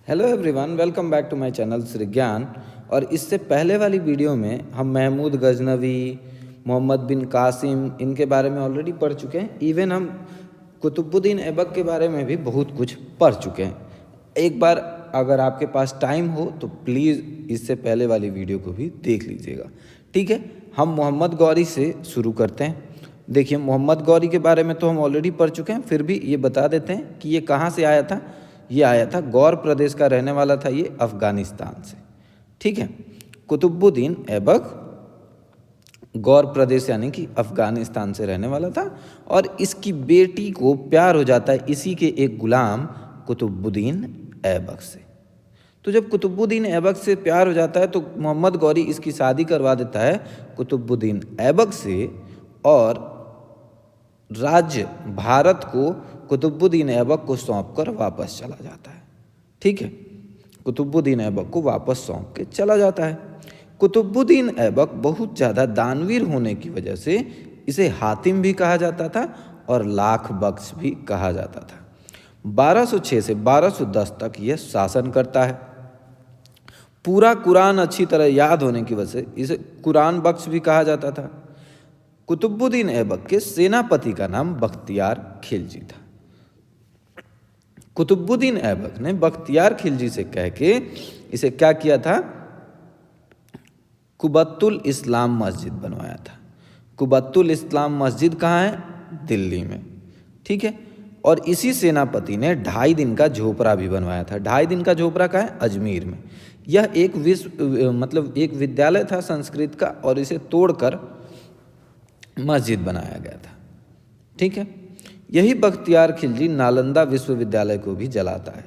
Hello everyone, welcome back to my channel Shri Gyan. और इससे पहले वाली वीडियो में हम महमूद गजनवी, मोहम्मद बिन कासिम इनके बारे में ऑलरेडी पढ़ चुके हैं। इवन हम कुतुबुद्दीन ऐबक के बारे में भी बहुत कुछ पढ़ चुके हैं। एक बार अगर आपके पास टाइम हो तो प्लीज़ इससे पहले वाली वीडियो को भी देख लीजिएगा। ठीक है, हम मोहम्मद गौरी से शुरू करते हैं। देखिए, मोहम्मद गौरी के बारे में तो हम ऑलरेडी पढ़ चुके हैं, फिर भी ये बता देते हैं कि ये कहाँ से आया था। ये आया था गौर प्रदेश का रहने वाला था, ये अफ़गानिस्तान से। ठीक है, कुतुबुद्दीन ऐबक गौर प्रदेश यानी कि अफ़गानिस्तान से रहने वाला था। और इसकी बेटी को प्यार हो जाता है इसी के एक गुलाम कुतुबुद्दीन ऐबक से। तो जब कुतुबुद्दीन ऐबक से प्यार हो जाता है तो मोहम्मद गौरी इसकी शादी करवा देता है कुतुबुद्दीन ऐबक से, और राज्य भारत को कुतुबुद्दीन ऐबक को सौंपकर वापस चला जाता है। ठीक है, कुतुबुद्दीन ऐबक को वापस सौंप के चला जाता है। कुतुबुद्दीन ऐबक बहुत ज़्यादा दानवीर होने की वजह से इसे हातिम भी कहा जाता था और लाख बख्श भी कहा जाता था। 1206 से 1210 तक यह शासन करता है। पूरा कुरान अच्छी तरह याद होने की वजह से इसे कुरान बख्श भी कहा जाता था। कुतुबुद्दीन ऐबक के सेनापति का नाम बख्तियार खिलजी था। कुतुबुद्दीन ऐबक ने बख्तियार खिलजी से कह के इसे क्या किया था, कुबतुल इस्लाम मस्जिद बनवाया था। कुबतुल इस्लाम मस्जिद कहाँ है? दिल्ली में। ठीक है, और इसी सेनापति ने 2.5 दिन का झोपड़ा भी बनवाया था। 2.5 दिन का झोपड़ा कहाँ है? अजमेर में। यह एक विद्यालय था संस्कृत का, और इसे तोड़कर मस्जिद बनाया गया था। ठीक है, यही बख्तियार खिलजी नालंदा विश्वविद्यालय को भी जलाता है।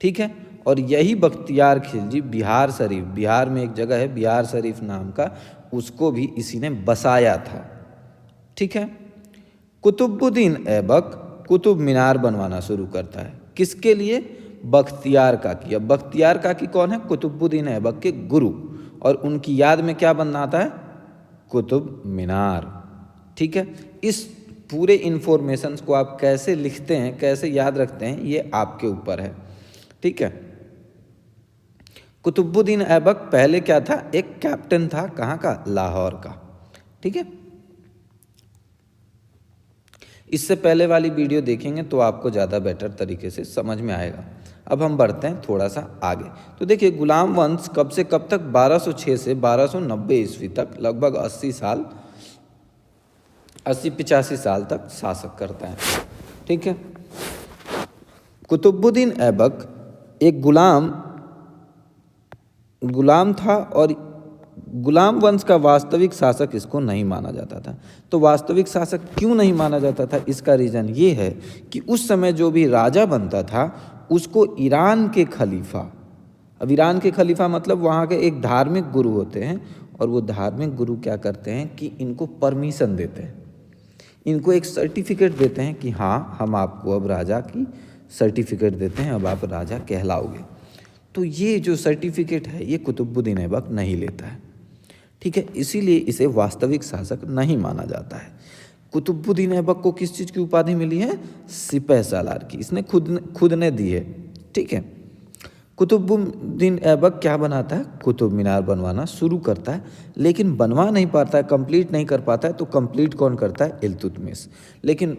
ठीक है, और यही बख्तियार खिलजी बिहार में एक जगह है बिहार शरीफ नाम का, उसको भी इसी ने बसाया था। ठीक है, कुतुबुद्दीन ऐबक कुतुब मीनार बनवाना शुरू करता है। किसके लिए? बख्तियार काकी। अब बख्तियार काकी कौन है? कुतुबुद्दीन ऐबक के गुरु, और उनकी याद में क्या बनाता है? कुतुब मीनार। ठीक है, इस पूरे इन्फॉर्मेशंस को आप कैसे लिखते हैं, कैसे याद रखते हैं, ये आपके ऊपर है। ठीक है, कुतुबुद्दीन ऐबक पहले क्या था? एक कैप्टन था। कहाँ का? लाहौर का। ठीक है, इससे पहले वाली वीडियो देखेंगे तो आपको ज़्यादा बेटर तरीके से समझ में आएगा। अब हम बढ़ते हैं थोड़ा सा आगे। तो देखिए, गुलाम वंश कब से कब तक? 1206 से 1290 ईस्वी तक, लगभग 80-85 साल तक शासक करता है। ठीक है, कुतुबुद्दीन ऐबक एक गुलाम था, और गुलाम वंश का वास्तविक शासक इसको नहीं माना जाता था। तो वास्तविक शासक क्यों नहीं माना जाता था? इसका रीज़न ये है कि उस समय जो भी राजा बनता था उसको ईरान के खलीफा, अब ईरान के खलीफा मतलब वहाँ के एक धार्मिक गुरु होते हैं, और वो धार्मिक गुरु क्या करते हैं कि इनको परमिशन देते हैं, इनको एक सर्टिफिकेट देते हैं कि हाँ, हम आपको अब राजा की सर्टिफिकेट देते हैं, अब आप राजा कहलाओगे। तो ये जो सर्टिफिकेट है ये कुतुबुद्दीन ऐबक नहीं लेता है। ठीक है, इसीलिए इसे वास्तविक शासक नहीं माना जाता है। कुतुबुद्दीन ऐबक को किस चीज़ की उपाधि मिली है? सिपह सालार की। इसने खुद ने दी है। ठीक है, कुतुबुद्दीन ऐबक क्या बनाता है? कुतुब मीनार बनवाना शुरू करता है, लेकिन बनवा नहीं पाता है, कंप्लीट नहीं कर पाता है। तो कंप्लीट कौन करता है? इल्तुतमिश। लेकिन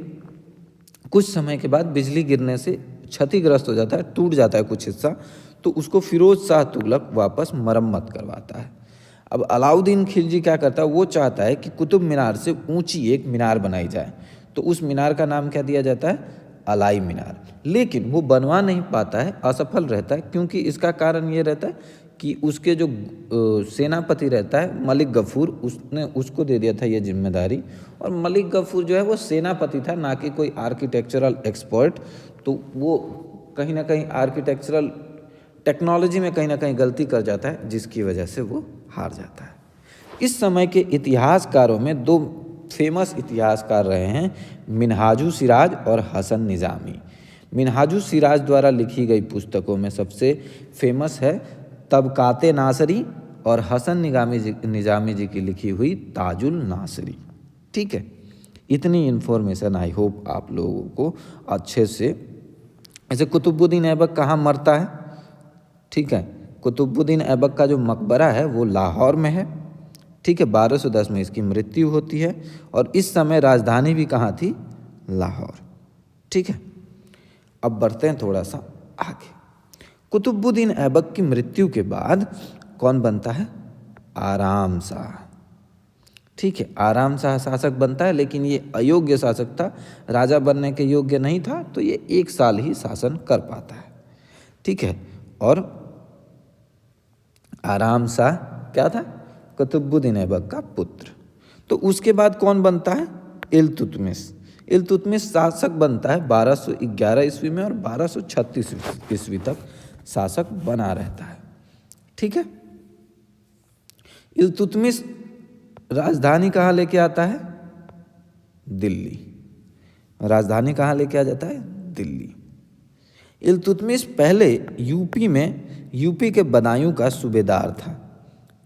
कुछ समय के बाद बिजली गिरने से क्षतिग्रस्त हो जाता है, टूट जाता है कुछ हिस्सा, तो उसको फिरोज शाह तुगलक वापस मरम्मत करवाता है। अब अलाउद्दीन खिलजी क्या करता है? वो चाहता है कि कुतुब मीनार से ऊंची एक मीनार बनाई जाए, तो उस मीनार का नाम क्या दिया जाता है? अलाई मीनार। लेकिन वो बनवा नहीं पाता है, असफल रहता है, क्योंकि इसका कारण ये रहता है कि उसके जो सेनापति रहता है मलिक गफूर, उसने उसको दे दिया था ये जिम्मेदारी। और मलिक गफूर जो है वो सेनापति था, ना कि कोई आर्किटेक्चरल एक्सपर्ट। तो वो कहीं ना कहीं आर्किटेक्चरल टेक्नोलॉजी में कहीं ना कहीं गलती कर जाता है, जिसकी वजह से वो हार जाता है। इस समय के इतिहासकारों में 2 फेमस इतिहासकार रहे हैं, मिनहाजु सिराज और हसन निज़ामी। मिनहाजु सिराज द्वारा लिखी गई पुस्तकों में सबसे फेमस है तबकाते नासरी, और हसन निज़ामी जी की लिखी हुई ताजुल नासरी। ठीक है, इतनी इन्फॉर्मेशन आई होप आप लोगों को अच्छे से। ऐसे कुतुबुद्दीन ऐबक कहाँ मरता है? ठीक है। कुतुबुद्दीन ऐबक का जो मकबरा है वो लाहौर में है, ठीक है। 1210 में इसकी मृत्यु होती है और इस समय राजधानी भी कहाँ थी? लाहौर, ठीक है। अब बढ़ते हैं थोड़ा सा आगे। कुतुबुद्दीन ऐबक की मृत्यु के बाद कौन बनता है? आराम शाह, ठीक है। आराम शाह शासक बनता है, लेकिन ये अयोग्य शासक था, राजा बनने के योग्य नहीं था, तो ये 1 साल ही शासन कर पाता है, ठीक है। और आराम शाह क्या था? कुतुबुद्दीन ऐबक का पुत्र। तो उसके बाद कौन बनता है? इल्तुतमिश। इल्तुतमिश शासक बनता है 1211 ईस्वी में और 1236 ईस्वी तक शासक बना रहता है, ठीक है। इल्तुतमिश राजधानी कहाँ लेके आता है? दिल्ली। राजधानी कहाँ लेके आ जाता है? दिल्ली। इल्तुतमिश पहले यूपी के बदायूं का सूबेदार था,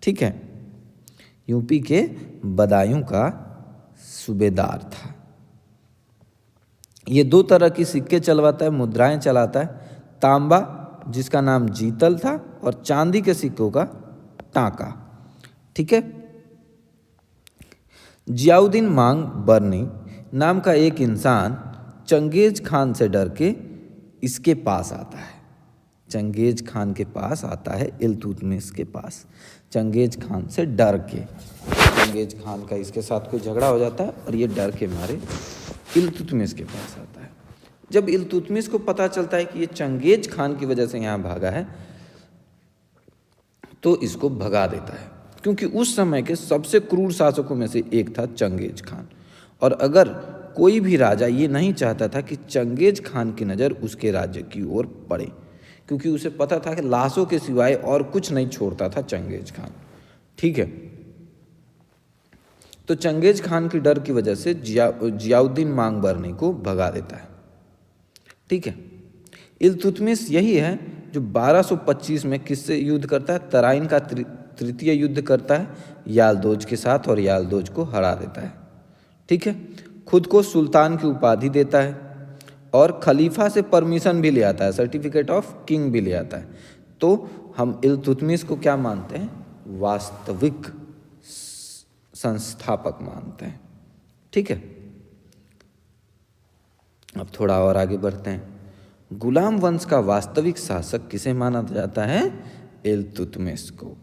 ठीक है। यूपी के बदायूं का सूबेदार था। ये 2 तरह की सिक्के चलवाता है, मुद्राएं चलाता है। तांबा जिसका नाम जीतल था और चांदी के सिक्कों का टांका, ठीक है। जियाउद्दीन मांग बरनी नाम का एक इंसान चंगेज खान से डर के इसके पास आता है। चंगेज खान के पास आता है, इल्तुतमिश के पास, चंगेज खान से डर के। चंगेज खान का इसके साथ कोई झगड़ा हो जाता है और ये डर के मारे इल्तुतमिश के पास आता है। जब इल्तुतमिश को पता चलता है कि ये चंगेज खान की वजह से यहाँ भागा है, तो इसको भगा देता है, क्योंकि उस समय के सबसे क्रूर शासकों में से एक था चंगेज खान। और अगर कोई भी राजा ये नहीं चाहता था कि चंगेज खान की नज़र उसके राज्य की ओर पड़े, क्योंकि उसे पता था कि लाशों के सिवाय और कुछ नहीं छोड़ता था चंगेज खान, ठीक है। तो चंगेज खान की डर की वजह से जियाउद्दीन मांग बरनी को भगा देता है, ठीक है। इल्तुतमिश यही है जो 1225 में किससे युद्ध करता है? तराइन का तृतीय युद्ध करता है यालदोज के साथ और यालदोज को हरा देता है, ठीक है। खुद को सुल्तान की उपाधि देता है और खलीफा से परमिशन भी ले आता है, सर्टिफिकेट ऑफ किंग भी ले आता है। तो हम इल्तुतमिश को क्या मानते हैं? वास्तविक संस्थापक मानते हैं, ठीक है। अब थोड़ा और आगे बढ़ते हैं। गुलाम वंश का वास्तविक शासक किसे माना जाता है? इल्तुतमिश को।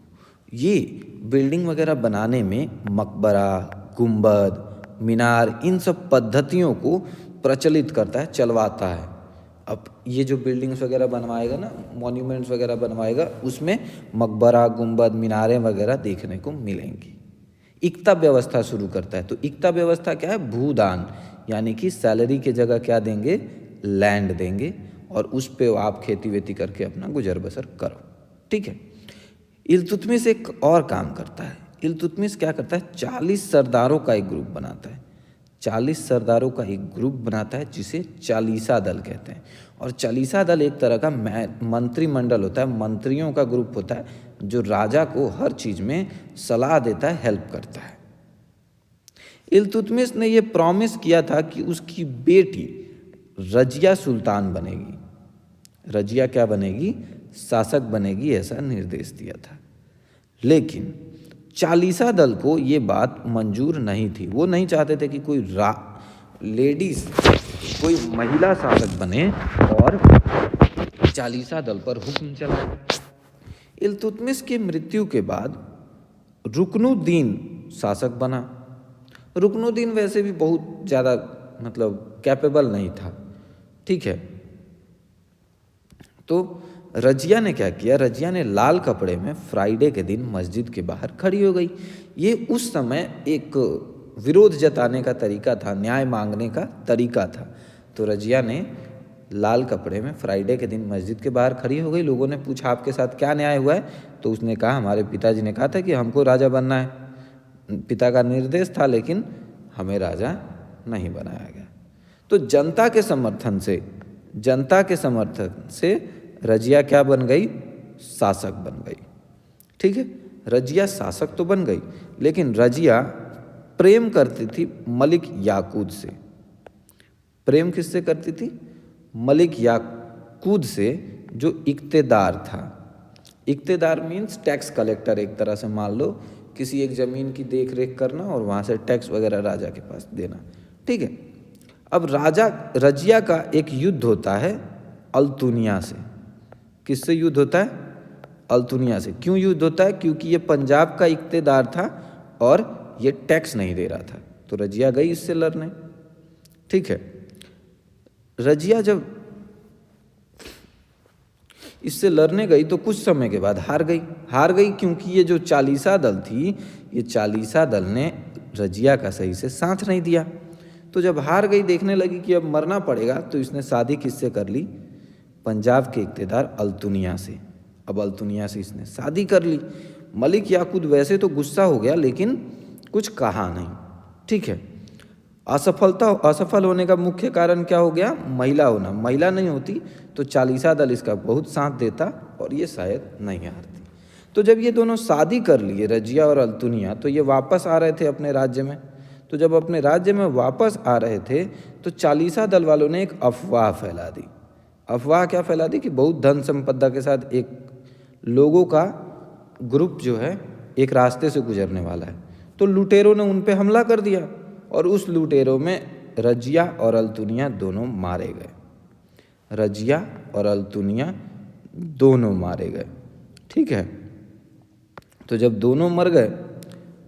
ये बिल्डिंग वगैरह बनाने में मकबरा, गुंबद, मीनार, इन सब पद्धतियों को प्रचलित करता है, चलवाता है। अब ये जो बिल्डिंग्स वगैरह बनवाएगा ना, मॉन्यूमेंट्स वगैरह बनवाएगा, उसमें मकबरा, गुंबद, मीनारें वगैरह देखने को मिलेंगी। इक्ता व्यवस्था शुरू करता है। तो इक्ता व्यवस्था क्या है? भूदान, यानी कि सैलरी की जगह क्या देंगे? लैंड देंगे और उस पे आप खेती वेती करके अपना गुजर बसर करो, ठीक है। इल्तुतमिश एक और काम करता है। इल्तुतमिश क्या करता है? 40 सरदारों का एक ग्रुप बनाता है। 40 सरदारों का एक ग्रुप बनाता है जिसे चालीसा दल कहते हैं। और चालीसा दल एक तरह का मंत्रिमंडल होता है, मंत्रियों का ग्रुप होता है जो राजा को हर चीज़ में सलाह देता है, हेल्प करता है। इल्तुतमिश ने ये प्रॉमिस किया था कि उसकी बेटी रजिया सुल्तान बनेगी। रजिया क्या बनेगी? शासक बनेगी, ऐसा निर्देश दिया था। लेकिन चालीसा दल को ये बात मंजूर नहीं थी। वो नहीं चाहते थे कि कोई लेडीज, कोई महिला शासक बने और चालीसा दल पर हुक्म चलाए। इल्तुतमिश की मृत्यु के बाद रुकनुद्दीन शासक बना। रुकनुद्दीन वैसे भी बहुत ज़्यादा कैपेबल नहीं था, ठीक है। तो रजिया ने क्या किया? रजिया ने लाल कपड़े में फ्राइडे के दिन मस्जिद के बाहर खड़ी हो गई। ये उस समय एक विरोध जताने का तरीका था, न्याय मांगने का तरीका था। तो रजिया ने लाल कपड़े में फ्राइडे के दिन मस्जिद के बाहर खड़ी हो गई। लोगों ने पूछा आपके साथ क्या न्याय हुआ है? तो उसने कहा हमारे पिताजी ने कहा था कि हमको राजा बनना है, पिता का निर्देश था, लेकिन हमें राजा नहीं बनाया गया। तो जनता के समर्थन से रजिया क्या बन गई? शासक बन गई, ठीक है। रजिया शासक तो बन गई, लेकिन रजिया प्रेम करती थी मलिक याकूत से। प्रेम किससे करती थी? मलिक याकूत से, जो इक्तेदार था। इक्तेदार मीन्स टैक्स कलेक्टर, एक तरह से मान लो किसी एक ज़मीन की देख रेख करना और वहाँ से टैक्स वगैरह राजा के पास देना, ठीक है। अब राजा रजिया का एक युद्ध होता है अल्तुनिया से। किससे युद्ध होता है? अल्तुनिया से। क्यों युद्ध होता है? क्योंकि ये पंजाब का इक्तेदार था और ये टैक्स नहीं दे रहा था, तो रजिया गई इससे लड़ने, ठीक है। रजिया जब इससे लड़ने गई तो कुछ समय के बाद हार गई क्योंकि ये जो चालीसा दल थी, ये चालीसा दल ने रजिया का सही से साथ नहीं दिया। तो जब हार गई, देखने लगी कि अब मरना पड़ेगा, तो इसने शादी किससे कर ली? पंजाब के इक्तेदार अल्तुनिया से। अब अल्तुनिया से इसने शादी कर ली। मलिक याकूत वैसे तो गुस्सा हो गया लेकिन कुछ कहा नहीं, ठीक है। असफल होने का मुख्य कारण क्या हो गया? महिला होना। महिला नहीं होती तो चालीसा दल इसका बहुत साथ देता और ये शायद नहीं हारती। तो जब ये दोनों शादी कर लिए, रजिया और अल्तुनिया, तो ये वापस आ रहे थे अपने राज्य में। तो जब अपने राज्य में वापस आ रहे थे तो चालीसा दल वालों ने एक अफवाह फैला दी। अफवाह क्या फैला दी? कि बहुत धन संपदा के साथ एक लोगों का ग्रुप जो है एक रास्ते से गुजरने वाला है। तो लुटेरों ने उन पे हमला कर दिया और उस लुटेरों में रजिया और अल्तुनिया दोनों मारे गए। रजिया और अल्तुनिया दोनों मारे गए, ठीक है। तो जब दोनों मर गए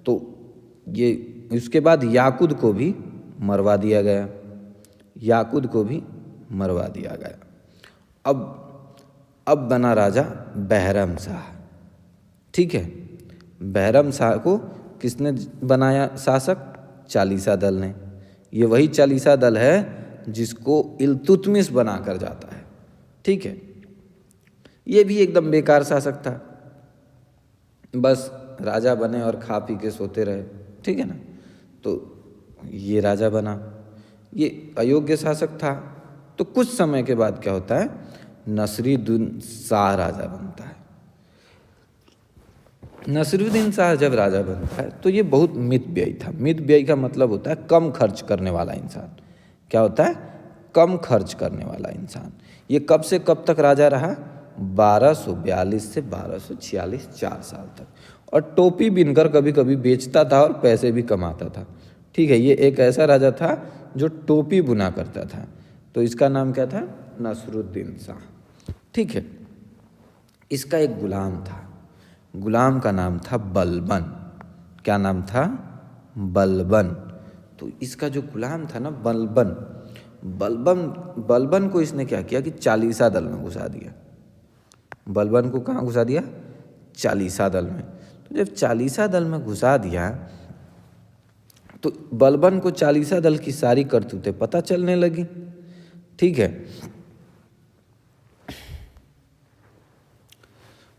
तो ये उसके बाद याकूत को भी मरवा दिया गया। याकूत को भी मरवा दिया गया। अब बना राजा बहरम शाह, ठीक है। बहरम शाह को किसने बनाया शासक? चालीसा दल ने। ये वही चालीसा दल है जिसको इल्तुतमिश बना कर जाता है, ठीक है। ये भी एकदम बेकार शासक था, बस राजा बने और खा पी के सोते रहे, ठीक है ना। तो ये राजा बना, ये अयोग्य शासक था। तो कुछ समय के बाद क्या होता है? नसीरुद्दीन शाह राजा बनता है। नसीरुद्दीन शाह जब राजा बनता है तो ये बहुत मितव्ययी था। मितव्ययी का मतलब होता है कम खर्च करने वाला इंसान। क्या होता है? कम खर्च करने वाला इंसान। ये कब से कब तक राजा रहा? 1242 से 1246, 4 साल तक। और टोपी बिनकर कभी कभी बेचता था और पैसे भी कमाता था, ठीक है। ये एक ऐसा राजा था जो टोपी बुना करता था। तो इसका नाम क्या था? नसीरुद्दीन शाह, ठीक है। इसका एक गुलाम था, गुलाम का नाम था बलबन। क्या नाम था? बलबन। तो इसका जो गुलाम था ना बलबन को इसने क्या किया कि चालीसा दल में घुसा दिया। बलबन को कहाँ घुसा दिया? चालीसा दल में। तो जब चालीसा दल में घुसा दिया तो बलबन को चालीसा दल की सारी करतूतें पता चलने लगी, ठीक है।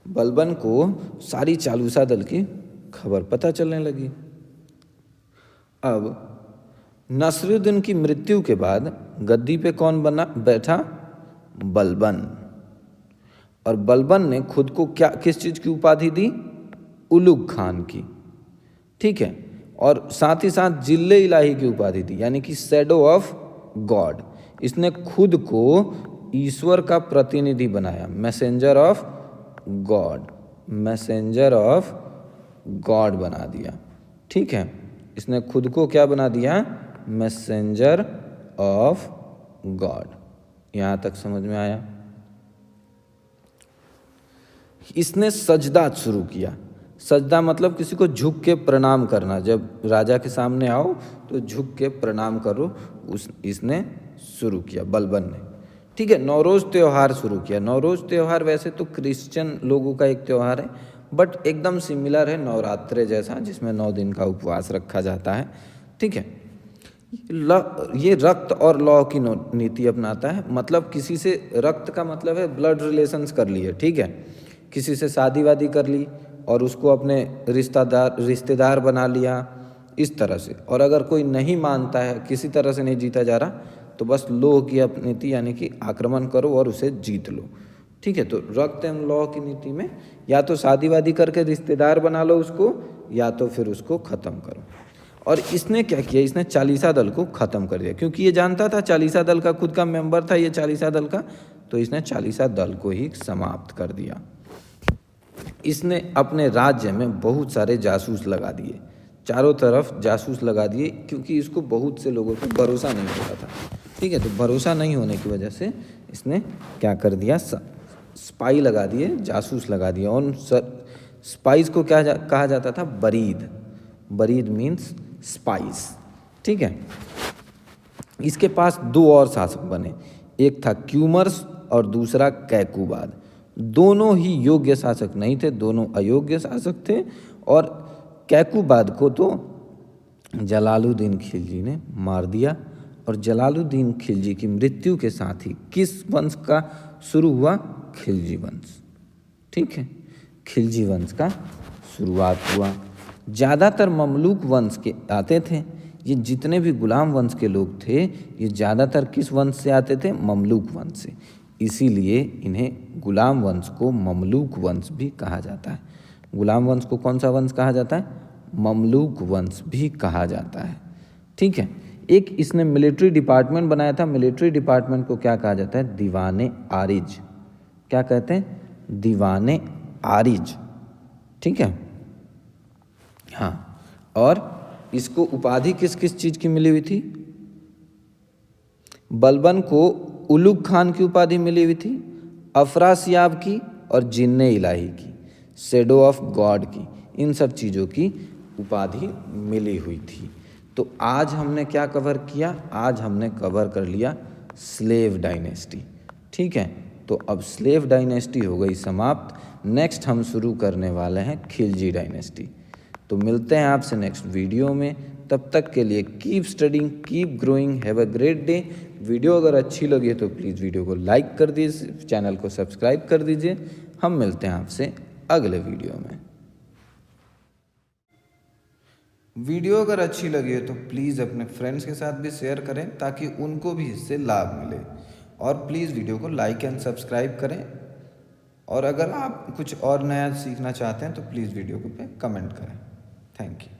बलबन को सारी चालीसा दल की खबर पता चलने लगी। अब नसीरुद्दीन की मृत्यु के बाद गद्दी पे कौन बैठा? बलबन। और बलबन ने खुद को किस चीज़ की उपाधि दी? उलुग खान की, ठीक है। और साथ ही साथ जिल्ले इलाही की उपाधि दी, यानी कि शैडो ऑफ गॉड। इसने खुद को ईश्वर का प्रतिनिधि बनाया, messenger of God, messenger of God बना दिया, ठीक है। इसने खुद को क्या बना दिया? Messenger of God. यहाँ तक समझ में आया? इसने सजदा शुरू किया। सजदा मतलब किसी को झुक के प्रणाम करना। जब राजा के सामने आओ तो झुक के प्रणाम करो, इसने शुरू किया बलबन ने, ठीक है। नौरोज़ त्यौहार शुरू किया। नौरोज़ त्यौहार वैसे तो क्रिश्चियन लोगों का एक त्यौहार है, बट एकदम सिमिलर है नवरात्रे जैसा, जिसमें 9 दिन का उपवास रखा जाता है, ठीक है। ये रक्त और लौ की नीति अपनाता है। मतलब किसी से, रक्त का मतलब है ब्लड रिलेशंस कर लिए, ठीक है। किसी से शादी वादी कर ली और उसको अपने रिश्तेदार बना लिया, इस तरह से। और अगर कोई नहीं मानता है, किसी तरह से नहीं जीता जा रहा, तो बस लोह की नीति, यानी कि आक्रमण करो और उसे जीत लो, ठीक है। तो रक्त एवं लौ की नीति में या तो शादी वादी करके रिश्तेदार बना लो उसको, या तो फिर उसको ख़त्म करो। और इसने क्या किया? इसने चालीसा दल को ख़त्म कर दिया, क्योंकि ये जानता था चालीसा दल का खुद का मेंबर था ये चालीसा दल का, तो इसने चालीसा दल को ही समाप्त कर दिया। इसने अपने राज्य में बहुत सारे जासूस लगा दिए, चारों तरफ जासूस लगा दिए, क्योंकि इसको बहुत से लोगों पर भरोसा नहीं होता था। ठीक है, तो भरोसा नहीं होने की वजह से इसने क्या कर दिया, स्पाई लगा दिए, जासूस लगा दिया। और स्पाइस को क्या कहा जाता था, बरीद। Buried means spice. ठीक है, इसके पास दो और शासक बने, एक था क्यूमर्स और दूसरा कैकुबाद। दोनों ही योग्य शासक नहीं थे, दोनों अयोग्य शासक थे। और कैकुबाद को तो जलालुद्दीन खिलजी ने मार दिया। और जलालुद्दीन खिलजी की मृत्यु के साथ ही किस वंश का शुरू हुआ, खिलजी वंश। ठीक है, खिलजी वंश का शुरुआत हुआ। ज़्यादातर ममलूक वंश के आते थे, ये जितने भी गुलाम वंश के लोग थे ये ज़्यादातर किस वंश से आते थे, ममलूक वंश से। इसीलिए इन्हें गुलाम वंश को ममलूक वंश भी कहा जाता है। गुलाम वंश को कौन सा वंश कहा जाता है, ममलूक वंश भी कहा जाता है। ठीक है, एक इसने मिलिट्री डिपार्टमेंट बनाया था। मिलिट्री डिपार्टमेंट को क्या कहा जाता है, दीवाने आरिज। क्या कहते हैं, दीवाने आरिज। ठीक है, हाँ। और इसको उपाधि किस किस चीज़ की मिली हुई थी, बलबन को उलुग खान की उपाधि मिली हुई थी, अफरासियाब की और जिन्ने इलाही की, शेडो ऑफ गॉड की, इन सब चीज़ों की उपाधि मिली हुई थी। तो आज हमने क्या कवर किया, आज हमने कवर कर लिया स्लेव डायनेस्टी। ठीक है, तो अब स्लेव डायनेस्टी हो गई समाप्त। नेक्स्ट हम शुरू करने वाले हैं खिलजी डायनेस्टी। तो मिलते हैं आपसे नेक्स्ट वीडियो में, तब तक के लिए keep studying, keep growing, have a great day. Video अगर अच्छी लगी तो प्लीज़ वीडियो को लाइक कर दीजिए, चैनल को सब्सक्राइब कर दीजिए। हम मिलते हैं आपसे अगले वीडियो में। वीडियो अगर अच्छी लगी है तो प्लीज़ अपने फ्रेंड्स के साथ भी शेयर करें ताकि उनको भी इससे लाभ मिले। और प्लीज़ वीडियो को लाइक एंड सब्सक्राइब करें। और अगर आप कुछ और नया सीखना चाहते हैं तो प्लीज़ वीडियो को पे कमेंट करें। Thank you.